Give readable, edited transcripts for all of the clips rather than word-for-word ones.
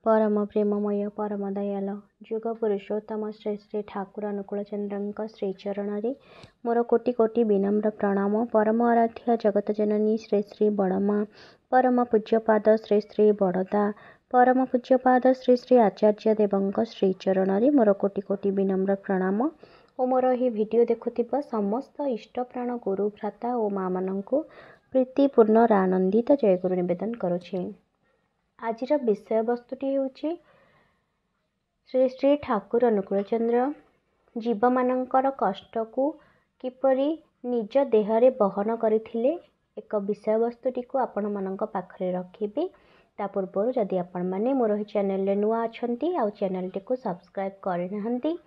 परम प्रेममय परम दयाल जुग पुरुषोत्तम श्री श्री ठाकुर अनुकूल चंद्र श्रीचरण मोर कोटि कोटि विनम्र प्रणाम। परम आराध्य जगत जननी श्री श्री बड़मा परम पूज्यपाद श्री श्री बड़दा परम पूज्यपाद श्री श्री आचार्य देवଙ୍କ श्रीचरण मोर कोटि कोटि विनम्र प्रणाम। और मोर यह वीडियो देखुथिबा समस्त इष्टप्राण गुरु भ्राता और माँ माननकु प्रीतिपूर्ण आनंदित जय गुरु निवेदन करुछि। आजिर विषय वस्तुटी हेउछि श्री श्री ठाकुर अनुकूल चंद्र जीव मानकर कष्ट को किपरि निज देहरे बहन करथिले एक विषय वस्तुटी को आपण मानक पाखरे रखिबी। ता पूर्व जदि आपण माने मोर चैनल रे नुआ अछंती आ चैनल टी को सब्सक्राइब करनाहंती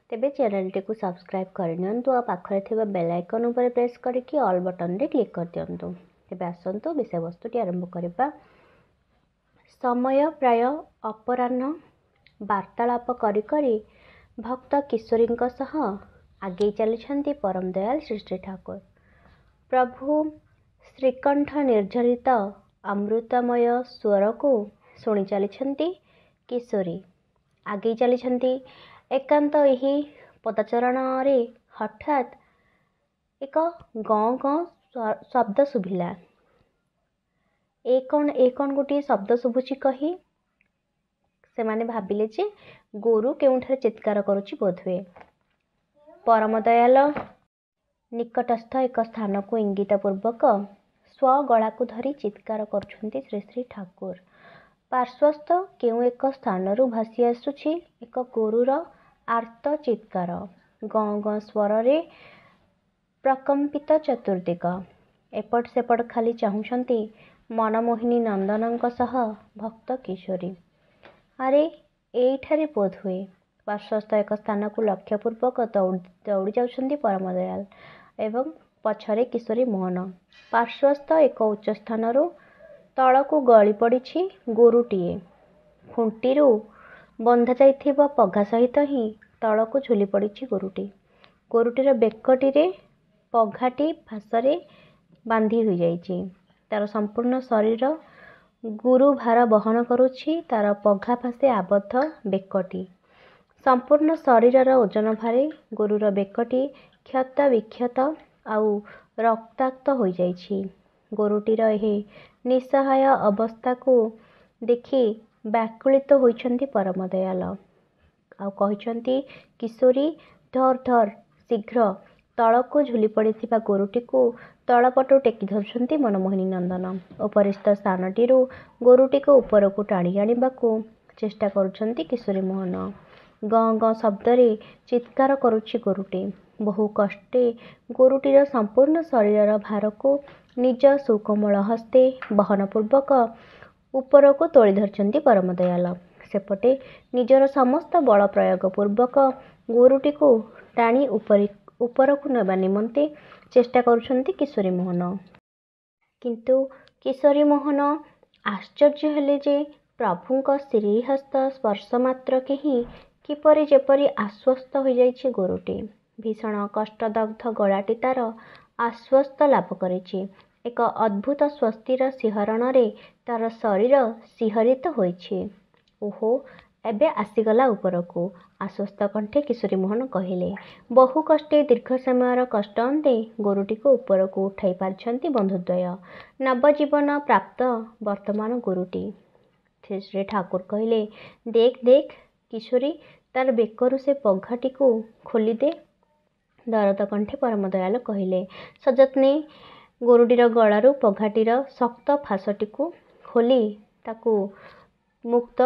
तेबे चैनल टी को सब्सक्राइब करनियंतु आ पाखरे थिबा बेल आइकन ऊपर प्रेस करके ऑल बटन रे क्लिक कर दियंतु। तेबे आसंतु विषय वस्तुटी आरंभ करबा। समय प्राय अपराह्न वार्तालाप करी करी भक्त किशोरी सह आगे चली परम दयाल श्री श्री ठाकुर। प्रभु श्रीकंठ निर्झरित अमृतमय स्वर को शुणी चली किशोरी आगे चली एकांत यही पदचरण रे हठात एक गँ गँ शब्द शुभिला। ए कौन गोटे शब्द शुभुची कही से माने भाबिले जे गोरु केउठारे चित्कार करुची बोधवे। परम दयाल निकटस्थ एक स्थान को इंगित पूर्वक स्व गला को धरी चित्कार करुछंती श्री श्री ठाकुर। पार्श्वस्थ केउ एक स्थान रु भासी आसुछि एक गोरुर आर्त चित्कार। गँ गँ स्वर रे प्रकंपित चतुर्दिग एपट सेपट खाली चाहुछंती मनमोहिनी नंदनଙ୍କ सह भक्त किशोरी। अरे एठारे बोध हुए पार्श्वस्थ एक स्थान को लक्ष्यपूर्वक दौड़ी जाउछंती परम दयाल एवं पछरे किशोरी मोहन। पार्श्वस्थ एक उच्च स्थान तल को गली पड़ी गोरुटीए। खुंटीरू बंधा जाइथिबा पघा सहित ही तल को झुली पड़ी गोरुटी। गोरुटीर बेकटी रे पघाटी फासरे बांधी हुई जाइछि। तार संपूर्ण शरीर गुरु भार बहन करुछि। तार पघा फासे आबद्ध बेकटी संपूर्ण शरीर ओजन भारे गुरुर बेकटी क्षत विक्षत आउ रक्ताक्त हो जाइछि। गोरुटीर एही निसहाय अवस्था को देखि व्याकुलित होइछंती परम दयाल आउ कहिछंती किशोरी धर धर शीघ्र तल को झुली पड़िथिबा गोरुटी को तलपटु टेकी धरुछंती मनमोहिनी नंदन। उपरिस्थ स्थानटी गोरुटी को ऊपर को टाणी आनिबाकू चेष्टा करुछंती किशोरी मोहन। गँ गँ शब्द रे चित्कार करुछि गोरुटी। बहु कष्टे गोरुटीर संपूर्ण शरीर भार को निज सुकोमल हस्ते बहन पूर्वक ऊपर को तोली धरछंती परम दयाल। सेपटे निजर समस्त बल प्रयोग पूर्वक गोरुटी को टाणी ऊपर को नेबा निमंते चेष्टा करुछंती किशोरी मोहन। किंतु किशोरी मोहन आश्चर्य हेले जे प्रभुंक श्रीहस्त स्पर्श मात्र के ही किपरि जेपरि आश्वस्त हो जाइछि गोरुटी। भीषण कष्टदग्ध गलाटी तार आश्वस्त लाभ करिछि। एक अद्भुत स्वस्तिर सिहरण रे तार शरीर सिहरित होइछि। ओहो एबे आसीगला ऊपर को आश्वस्त कंठे किशोरी मोहन कहिले। बहु कष्टे दीर्घ समय कष्ट अंते गोरुटी को ऊपर को उठाई पारछंती बंधुद्वय। नवजीवन प्राप्त वर्तमान गोरुटी। श्री श्री ठाकुर कहिले देख देख किशोरी तार बेकरु से पघाटी को खोली दे। दरद कंठे परम दयाल कहिले सजत्ने गोरुटीर गलारू पघाटीर शक्त फासटी को खोली ताकू मुक्त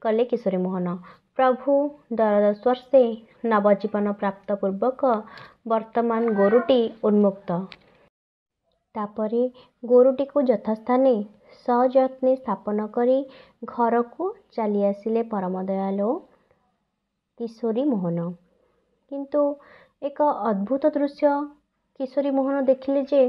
कले किशोरी मोहन। प्रभु दरद स्पर्शे नवजीवन प्राप्त पूर्वक वर्तमान गोरुटी उन्मुक्त। तापरे गोरुटी को यथास्थाने सयत्ने स्थापन करी घर को चली आसिले परम दयाल किशोरी मोहन। किंतु एक अद्भुत दृश्य किशोरी मोहन देखिले जे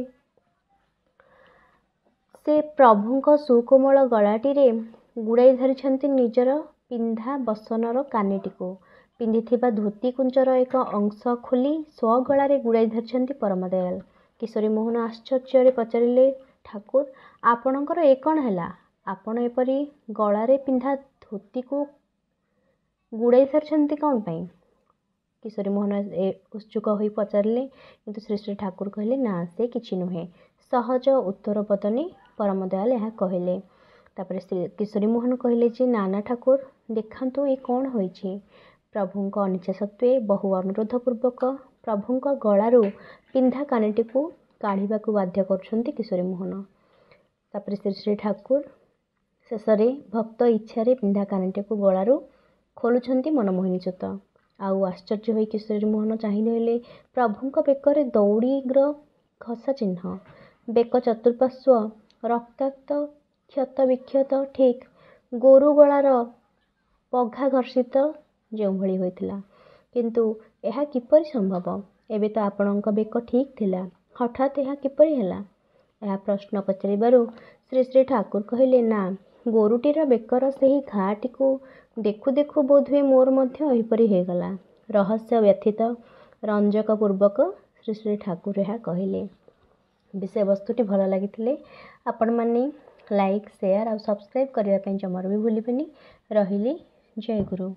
से प्रभुंक सुकोमल गलाटी रे गुड़ाई धरिछंती निजर पिंधा बसनर कानीटी को। पिंधिथिबा धोती कुंचर एक अंश खोली स्वगलारे गुड़ाई धरिछंती परम दयाल। किशोरी मोहन आश्चर्य पचारिले ठाकुर आपणकर ए कौन हैला? आपण एपरी गलारे पिंधा धोती को गुड़ाई सारी कौन पाई? किशोरी मोहन उत्सुक हो पचारे किंतु श्री श्री ठाकुर कहले ना से किछि नुहे, सहज उत्तर पतनी परम दयाल यह कहले। तापर किशोरी मोहन कहले जे नाना ठाकुर देखंतु ये कौन होइछि? प्रभुंक अनिच्छा सत्वे बहु अनुरोध पूर्वक प्रभुंक गलारू पिंधा कानिटी को काढ़ा को बाध्य कर किशोरी मोहन। तापर श्री श्री ठाकुर शेषे भक्त इच्छा पिंधा कानिटी को गलारू खोलुंट मनमोहिनी चूत। आउ आश्चर्य हो किशोरी मोहन चाहिए प्रभुंक बेकर दौड़ीर घसा चिन्ह, बेक चतुर्पार्श्व रक्ताक्त क्षत विक्षत ठीक गोरु गलार पघा घर्षित जो भली होइतिला। किंतु यह किपरि संभव? एबे तो आपणक बेक ठीक थिला, हठात यह किपरि हैला? यह प्रश्न पचारिबारु श्री श्री ठाकुर कहले ना, गोरुटीर बेकर सही घाटी को देखु देखु बोधहुए मोर मध्य एहिपरि हेगला। रहस्य व्यथित रंजक पूर्वक श्री श्री ठाकुर यह कहले। विषय वस्तुटी भल लगी आपण माने लाइक शेयर और सब्सक्राइब करने जमार भी भूलिबेनी। रहिली। जय गुरु।